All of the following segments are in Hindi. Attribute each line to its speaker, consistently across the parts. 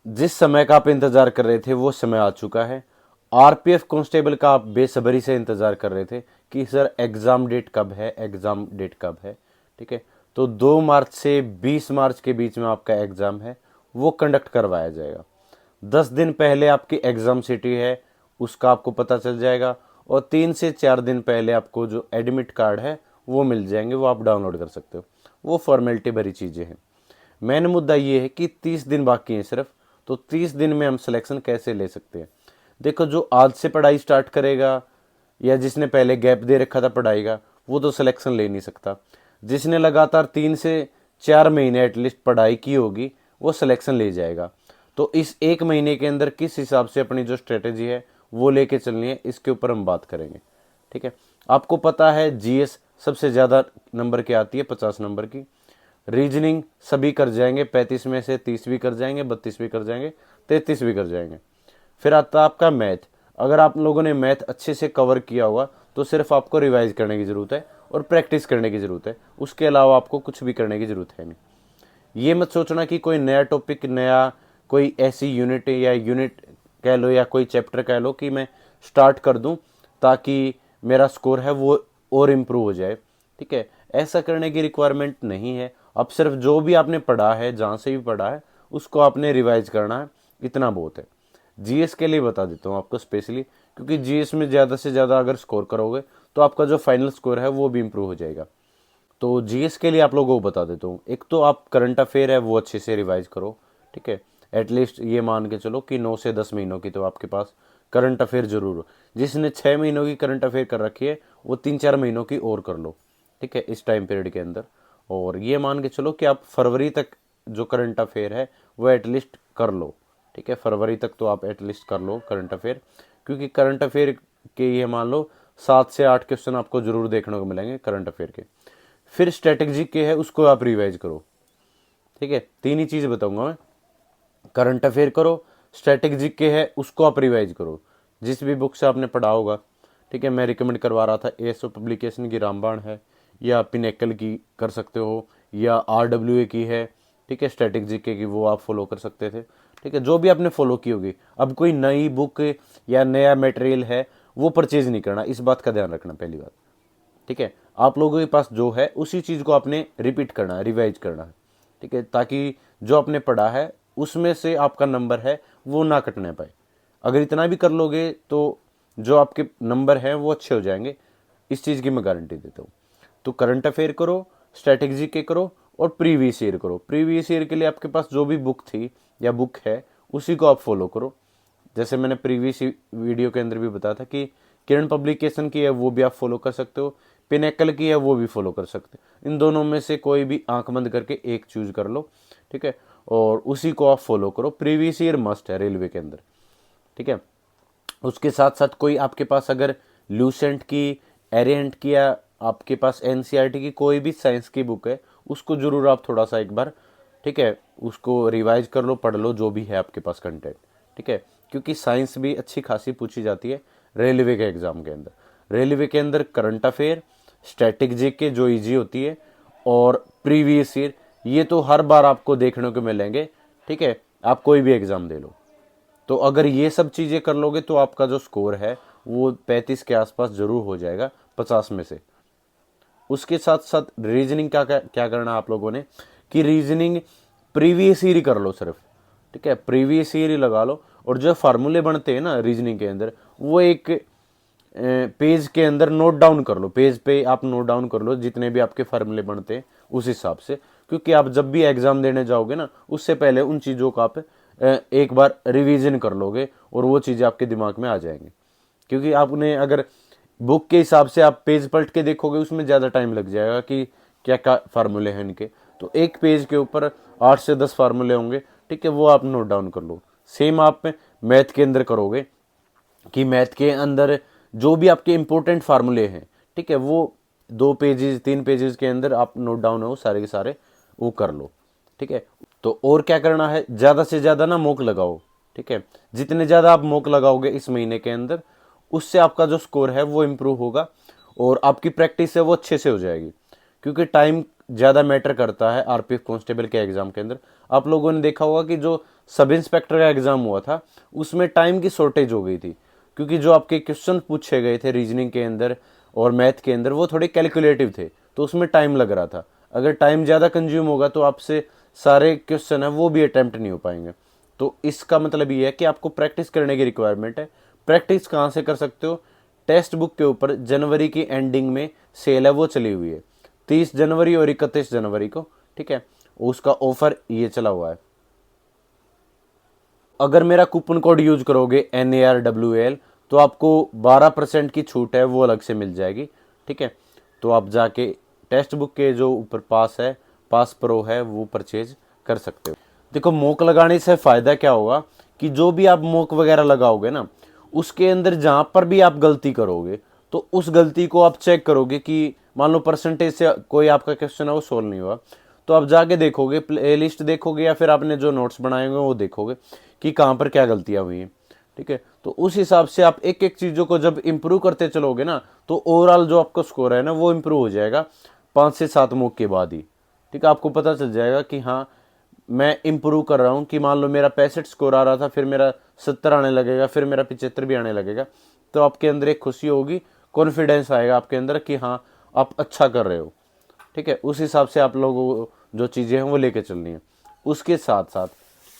Speaker 1: जिस समय का आप इंतज़ार कर रहे थे वो समय आ चुका है। आरपीएफ कांस्टेबल का आप बेसब्री से इंतज़ार कर रहे थे कि सर एग्ज़ाम डेट कब है, एग्ज़ाम डेट कब है। ठीक है, तो 2 मार्च से 20 मार्च के बीच में आपका एग्ज़ाम है, वो कंडक्ट करवाया जाएगा। 10 दिन पहले आपकी एग्ज़ाम सिटी है, उसका आपको पता चल जाएगा, और 3 से 4 दिन पहले आपको जो एडमिट कार्ड है वो मिल जाएंगे, वो आप डाउनलोड कर सकते हो। वो फॉर्मेलिटी भरी चीज़ें हैं। मेन मुद्दा ये है कि 30 दिन बाकी हैं सिर्फ, तो 30 दिन में हम सिलेक्शन कैसे ले सकते हैं। देखो, जो आज से पढ़ाई स्टार्ट करेगा या जिसने पहले गैप दे रखा था पढ़ाई का, वो तो सिलेक्शन ले नहीं सकता। जिसने लगातार 3 से 4 महीने एटलीस्ट पढ़ाई की होगी, वो सिलेक्शन ले जाएगा। तो इस 1 महीने के अंदर किस हिसाब से अपनी जो स्ट्रेटेजी है वो लेके चलनी है, इसके ऊपर हम बात करेंगे। ठीक है, आपको पता है जीएस सबसे ज़्यादा नंबर की आती है, 50 नंबर की। रीजनिंग सभी कर जाएंगे, 35 में से 30 भी कर जाएंगे, 32 भी कर जाएंगे, 33 भी कर जाएंगे। फिर आता है आपका मैथ। अगर आप लोगों ने मैथ अच्छे से कवर किया हुआ तो सिर्फ आपको रिवाइज करने की ज़रूरत है और प्रैक्टिस करने की ज़रूरत है, उसके अलावा आपको कुछ भी करने की ज़रूरत है नहीं। ये मत सोचना कि कोई नया टॉपिक, नया कोई ऐसी यूनिट या यूनिट कह लो या कोई चैप्टर कह लो कि मैं स्टार्ट कर दूं ताकि मेरा स्कोर है वो और इम्प्रूव हो जाए। ठीक है, ऐसा करने की रिक्वायरमेंट नहीं है। अब सिर्फ जो भी आपने पढ़ा है, जहाँ से भी पढ़ा है, उसको आपने रिवाइज करना है, इतना बहुत है। जीएस के लिए बता देता हूँ आपको स्पेशली, क्योंकि जीएस में ज़्यादा से ज़्यादा अगर स्कोर करोगे तो आपका जो फाइनल स्कोर है वो भी इम्प्रूव हो जाएगा। तो जीएस के लिए आप लोगों को बता देता हूँ। एक तो आप करंट अफेयर है वो अच्छे से रिवाइज करो। ठीक है, एटलीस्ट ये मान के चलो कि 9 से 10 महीनों की तो आपके पास करंट अफेयर जरूर हो। जिसने 6 महीनों की करंट अफेयर कर रखी है वो 3-4 महीनों की और कर लो। ठीक है, इस टाइम पीरियड के अंदर। और ये मान के चलो कि आप फरवरी तक जो करंट अफेयर है वो एटलीस्ट कर लो। ठीक है, फरवरी तक तो आप एटलीस्ट कर लो करंट अफेयर, क्योंकि करंट अफेयर के ये मान लो 7 से 8 क्वेश्चन आपको जरूर देखने को मिलेंगे करंट अफेयर के। फिर स्ट्रेटेजी के है उसको आप रिवाइज करो। ठीक है, 3 ही चीज़ बताऊंगा मैं। करंट अफेयर करो, स्ट्रेटेजी के है उसको आप रिवाइज करो, जिस भी बुक से आपने पढ़ा होगा। ठीक है, मैं रिकमेंड करवा रहा था एएसओ पब्लिकेशन की रामबाण है, या पिनेकल की कर सकते हो, या आरडब्ल्यूए की है। ठीक है, स्ट्रेटेजी के की वो आप फॉलो कर सकते थे। ठीक है, जो भी आपने फॉलो की होगी। अब कोई नई बुक या नया मटेरियल है वो परचेज नहीं करना, इस बात का ध्यान रखना पहली बात। ठीक है, आप लोगों के पास जो है उसी चीज़ को आपने रिपीट करना है, रिवाइज करना है। ठीक है, ताकि जो आपने पढ़ा है उसमें से आपका नंबर है वो ना कटने पाए। अगर इतना भी कर लोगे तो जो आपके नंबर हैं वो अच्छे हो जाएंगे, इस चीज़ की मैं गारंटी देता हूँ। तो करंट अफेयर करो, स्ट्रैटेजी के करो, और प्रीवियस ईयर करो। प्रीवियस ईयर के लिए आपके पास जो भी बुक थी या बुक है उसी को आप फॉलो करो। जैसे मैंने प्रीवियस वीडियो के अंदर भी बताया था कि किरण पब्लिकेशन की है वो भी आप फॉलो कर सकते हो, पिनेकल की है वो भी फॉलो कर सकते हो। इन दोनों में से कोई भी आंख बंद करके एक चूज कर लो। ठीक है, और उसी को आप फॉलो करो। प्रीवियस ईयर मस्ट है रेलवे के अंदर। ठीक है, उसके साथ साथ कोई आपके पास अगर लूसेंट की, एरियंट की, या आपके पास एनसीईआरटी की कोई भी साइंस की बुक है उसको जरूर आप थोड़ा सा एक बार, ठीक है, उसको रिवाइज कर लो, पढ़ लो जो भी है आपके पास कंटेंट। ठीक है, क्योंकि साइंस भी अच्छी खासी पूछी जाती है रेलवे के एग्जाम के अंदर। रेलवे के अंदर करंट अफेयर, स्टैटिक जीके जो इजी होती है, और प्रीवियस ईयर, ये तो हर बार आपको देखने को मिलेंगे। ठीक है, आप कोई भी एग्जाम दे लो। तो अगर ये सब चीज़ें कर लोगे तो आपका जो स्कोर है वो 35 के आसपास जरूर हो जाएगा 50 में से। उसके साथ साथ रीजनिंग का क्या करना आप लोगों ने कि रीजनिंग प्रीवियस ईयर ही कर लो सिर्फ। ठीक है, प्रीवियस ईयर ही लगा लो, और जो फार्मूले बनते हैं ना रीजनिंग के अंदर वो एक पेज के अंदर नोट डाउन कर लो। पेज पे आप नोट डाउन कर लो जितने भी आपके फार्मूले बनते हैं उस हिसाब से, क्योंकि आप जब भी एग्जाम देने जाओगे ना उससे पहले उन चीज़ों का आप एक बार रिवीजन कर लोगे और वो चीज़ें आपके दिमाग में आ जाएंगी। क्योंकि आपने अगर बुक के हिसाब से आप पेज पलट के देखोगे उसमें ज़्यादा टाइम लग जाएगा कि क्या क्या फार्मूले हैं इनके। तो एक पेज के ऊपर 8 से 10 फार्मूले होंगे। ठीक है, वो आप नोट डाउन कर लो। सेम आप मैथ के अंदर करोगे कि मैथ के अंदर जो भी आपके इंपॉर्टेंट फार्मूले हैं, ठीक है, वो 2 पेजेस 3 पेजेस के अंदर आप नोट डाउन हो सारे के सारे, वो कर लो। ठीक है, तो और क्या करना है, ज़्यादा से ज़्यादा ना मॉक लगाओ। ठीक है, जितने ज़्यादा आप मॉक लगाओगे इस महीने के अंदर, उससे आपका जो स्कोर है वो इम्प्रूव होगा और आपकी प्रैक्टिस है वो अच्छे से हो जाएगी। क्योंकि टाइम ज़्यादा मैटर करता है आरपीएफ कांस्टेबल के एग्ज़ाम के अंदर। आप लोगों ने देखा होगा कि जो सब इंस्पेक्टर का एग्ज़ाम हुआ था उसमें टाइम की शॉर्टेज हो गई थी, क्योंकि जो आपके क्वेश्चन पूछे गए थे रीजनिंग के अंदर और मैथ के अंदर वो थोड़े कैलकुलेटिव थे, तो उसमें टाइम लग रहा था। अगर टाइम ज़्यादा कंज्यूम होगा तो आपसे सारे क्वेश्चन है वो भी अटैम्प्ट नहीं हो पाएंगे। तो इसका मतलब ये है कि आपको प्रैक्टिस करने की रिक्वायरमेंट है। प्रैक्टिस कहाँ से कर सकते हो? टेक्स्ट बुक के ऊपर जनवरी की एंडिंग में सेल है वो चली हुई है, 30 जनवरी और 31 जनवरी को, ठीक है, उसका ऑफर ये चला हुआ है। अगर मेरा कूपन कोड यूज करोगे NARWAL तो आपको 12% की छूट है वो अलग से मिल जाएगी, ठीक है। तो आप जाके टेक्स्ट बुक के जो ऊपर पास प्रो है वो परचेज कर सकते हो। देखो, मॉक लगाने से फ़ायदा क्या होगा कि जो भी आप मॉक वगैरह लगाओगे ना, उसके अंदर जहाँ पर भी आप गलती करोगे तो उस गलती को आप चेक करोगे कि मान लो परसेंटेज से कोई आपका क्वेश्चन है वो सोल्व नहीं हुआ, तो आप जाके देखोगे, प्ले लिस्ट देखोगे या फिर आपने जो नोट्स बनाए होंगे वो देखोगे कि कहाँ पर क्या गलतियाँ हुई हैं, ठीक है। तो उस हिसाब से आप एक एक चीज़ों को जब इम्प्रूव करते चलोगे ना, तो ओवरऑल जो आपका स्कोर है ना वो इम्प्रूव हो जाएगा 5 से 7 मॉक के बाद ही, ठीक है। आपको पता चल जाएगा कि हाँ मैं इम्प्रूव कर रहा हूँ, कि मान लो मेरा 65 स्कोर आ रहा था, फिर मेरा 70 आने लगेगा, फिर मेरा 75 भी आने लगेगा, तो आपके अंदर एक खुशी होगी, कॉन्फिडेंस आएगा आपके अंदर कि हाँ आप अच्छा कर रहे हो, ठीक है। उस हिसाब से आप लोगों को जो चीज़ें हैं वो लेके चलनी है। उसके साथ साथ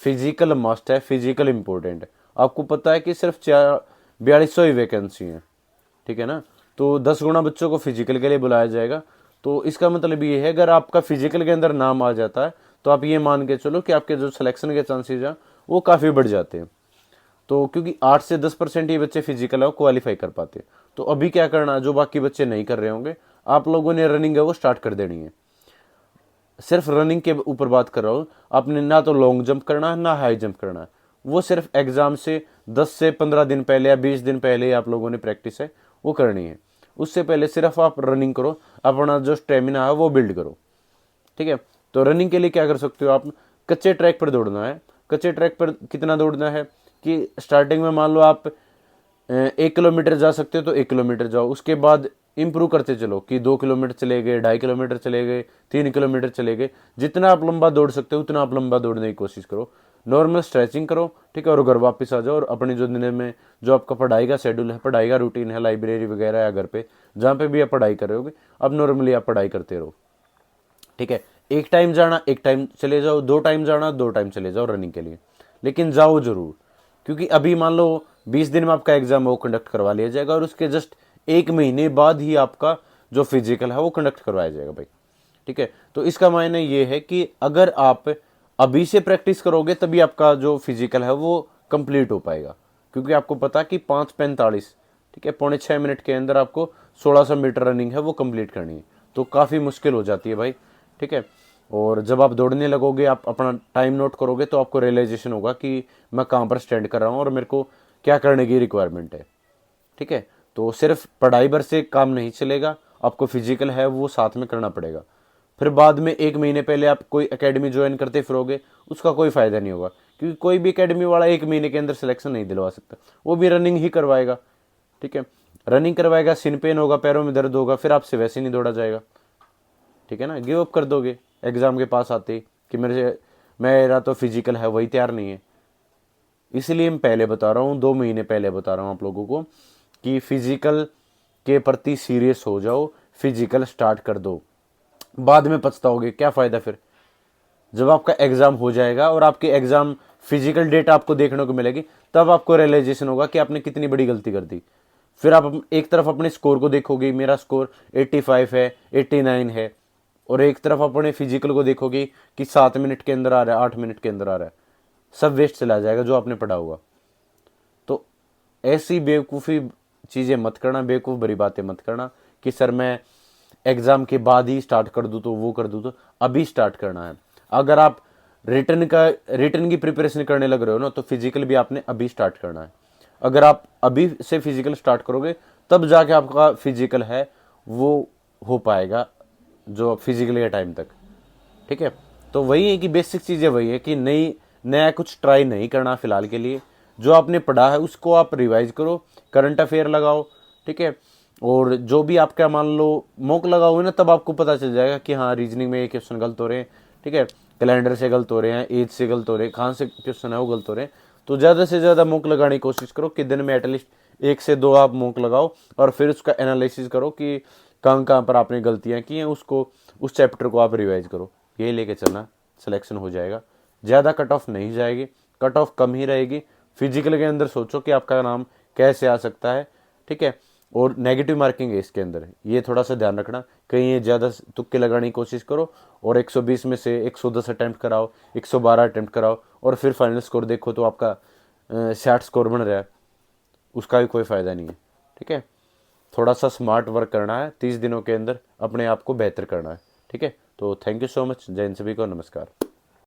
Speaker 1: फिजिकल मस्ट है, फिजिकल इंपॉर्टेंट है। आपको पता है कि सिर्फ 4200 ही वैकेंसी है, ठीक है ना, तो 10 गुना बच्चों को फिजिकल के लिए बुलाया जाएगा। तो इसका मतलब ये है, अगर आपका फिजिकल के अंदर नाम आ जाता है तो आप ये मान के चलो कि आपके जो सिलेक्शन के चांसेज हैं वो काफ़ी बढ़ जाते हैं। तो क्योंकि 8 से 10% ही बच्चे फिजिकल है वो क्वालिफाई कर पाते हैं। तो अभी क्या करना है, जो बाकी बच्चे नहीं कर रहे होंगे, आप लोगों ने रनिंग है वो स्टार्ट कर देनी है। सिर्फ रनिंग के ऊपर बात कर रहा हूँ, आपने ना तो लॉन्ग जंप करना है ना हाई जंप करना है, वो सिर्फ एग्जाम से 10 से 15 दिन पहले या 20 दिन पहले ही आप लोगों ने प्रैक्टिस है वो करनी है। उससे पहले सिर्फ आप रनिंग करो, अपना जो स्टेमिना है वो बिल्ड करो, ठीक है। तो रनिंग के लिए क्या कर सकते हो आप, कच्चे ट्रैक पर दौड़ना है। कच्चे ट्रैक पर कितना दौड़ना है कि स्टार्टिंग में मान लो आप 1 किलोमीटर जा सकते हो तो 1 किलोमीटर जाओ, उसके बाद इम्प्रूव करते चलो कि 2 किलोमीटर चले गए, 2.5 किलोमीटर चले गए, 3 किलोमीटर चले गए। जितना आप लंबा दौड़ सकते हो उतना आप लंबा दौड़ने की कोशिश करो। नॉर्मल स्ट्रेचिंग करो, ठीक है, और घर वापस आ जाओ और अपनी जो दिन में जो आपका पढ़ाई का शेड्यूल है, पढ़ाई का रूटीन है, लाइब्रेरी वगैरह या घर पे जहाँ पे भी आप पढ़ाई कर रहे होगे, अब नॉर्मली आप पढ़ाई करते रहो, ठीक है। एक टाइम जाना एक टाइम चले जाओ, 2 टाइम जाना 2 टाइम चले जाओ रनिंग के लिए, लेकिन जाओ जरूर, क्योंकि अभी मान लो 20 दिन में आपका एग्जाम वो कंडक्ट करवा लिया जाएगा और उसके जस्ट 1 महीने बाद ही आपका जो फिजिकल है वो कंडक्ट करवाया जाएगा भाई, ठीक है। तो इसका मायने ये है कि अगर आप अभी से प्रैक्टिस करोगे तभी आपका जो फिजिकल है वो कंप्लीट हो पाएगा, क्योंकि आपको पता कि 5:45, ठीक है, 5.25 मिनट के अंदर आपको 1600 मीटर रनिंग है वो कंप्लीट करनी है, तो काफ़ी मुश्किल हो जाती है भाई, ठीक है। और जब आप दौड़ने लगोगे, आप अपना टाइम नोट करोगे तो आपको रियलाइजेशन होगा कि मैं कहाँ पर स्टैंड कर रहा हूँ और मेरे को क्या करने की रिक्वायरमेंट है, ठीक है। तो सिर्फ पढ़ाई भर से काम नहीं चलेगा, आपको फिजिकल है वो साथ में करना पड़ेगा। फिर बाद में 1 महीने पहले आप कोई एकेडमी ज्वाइन करते फिरोगे, उसका कोई फ़ायदा नहीं होगा, क्योंकि कोई भी एकेडमी वाला 1 महीने के अंदर सिलेक्शन नहीं दिलवा सकता, वो भी रनिंग ही करवाएगा, ठीक है। रनिंग करवाएगा, सिन पेन होगा, पैरों में दर्द होगा, फिर आपसे वैसे नहीं दौड़ा जाएगा, ठीक है ना, गिव अप कर दोगे एग्ज़ाम के पास आते कि मेरा तो फिजिकल है वही तैयार नहीं है। इसलिए मैं पहले बता रहा हूँ, 2 महीने पहले बता रहा हूँ आप लोगों को कि फिजिकल के प्रति सीरियस हो जाओ, फिजिकल स्टार्ट कर दो, बाद में पछताओगे, क्या फ़ायदा फिर। जब आपका एग्ज़ाम हो जाएगा और आपके एग्ज़ाम फिजिकल डेट आपको देखने को मिलेगी, तब आपको रियलाइजेशन होगा कि आपने कितनी बड़ी गलती कर दी। फिर आप एक तरफ अपने स्कोर को देखोगे, मेरा स्कोर 85 है, 89 है, और एक तरफ अपने फिजिकल को देखोगे कि 7 मिनट के अंदर आ रहा है, 8 मिनट के अंदर आ रहा है, सब वेस्ट चला जाएगा जो आपने पढ़ा हुआ। तो ऐसी बेवकूफ़ी चीज़ें मत करना, बेवकूफ़ भरी बातें मत करना कि सर मैं एग्ज़ाम के बाद ही स्टार्ट कर दूँ तो वो कर दूँ, तो अभी स्टार्ट करना है। अगर आप रिटर्न की प्रिपरेशन करने लग रहे हो ना, तो फिजिकल भी आपने अभी स्टार्ट करना है। अगर आप अभी से फिजिकल स्टार्ट करोगे तब जाके आपका फिजिकल है वो हो पाएगा जो फिजिकल के टाइम तक, ठीक है। तो वही है कि बेसिक चीज़ें वही है कि नया कुछ ट्राई नहीं करना फिलहाल के लिए। जो आपने पढ़ा है उसको आप रिवाइज करो, करंट अफेयर लगाओ, ठीक है, और जो भी आपका मान लो मॉक लगा हुआ है ना, तब आपको पता चल जाएगा कि हाँ रीजनिंग में ये क्वेश्चन गलत हो रहे हैं, ठीक है, कैलेंडर से गलत हो रहे हैं, एज से गलत हो रहे हैं, कहाँ से क्वेश्चन है वो गलत हो रहे हैं। तो ज़्यादा से ज़्यादा मॉक लगाने की कोशिश करो कि दिन में एटलीस्ट 1 से 2 आप मॉक लगाओ, और फिर उसका एनालिसिस करो कि कहाँ कहाँ पर आपने गलतियाँ की हैं, उसको उस चैप्टर को आप रिवाइज करो। ये लेके चलना, सिलेक्शन हो जाएगा। ज़्यादा कट ऑफ नहीं जाएगी, कट ऑफ कम ही रहेगी। फिजिकल के अंदर सोचो कि आपका नाम कैसे आ सकता है, ठीक है, और नेगेटिव मार्किंग है इसके अंदर, ये थोड़ा सा ध्यान रखना। कहीं ये ज़्यादा तुक्के लगाने की कोशिश करो और 120 में से 110 अटैम्प्ट कराओ, 112 अटैम्प्ट कराओ, और फिर फाइनल स्कोर देखो तो आपका 60 स्कोर बन रहा है, उसका भी कोई फ़ायदा नहीं है, ठीक है। थोड़ा सा स्मार्ट वर्क करना है, 30 दिनों के अंदर अपने आप को बेहतर करना है, ठीक है। तो थैंक यू सो मच, जय हिंद, सभी को नमस्कार।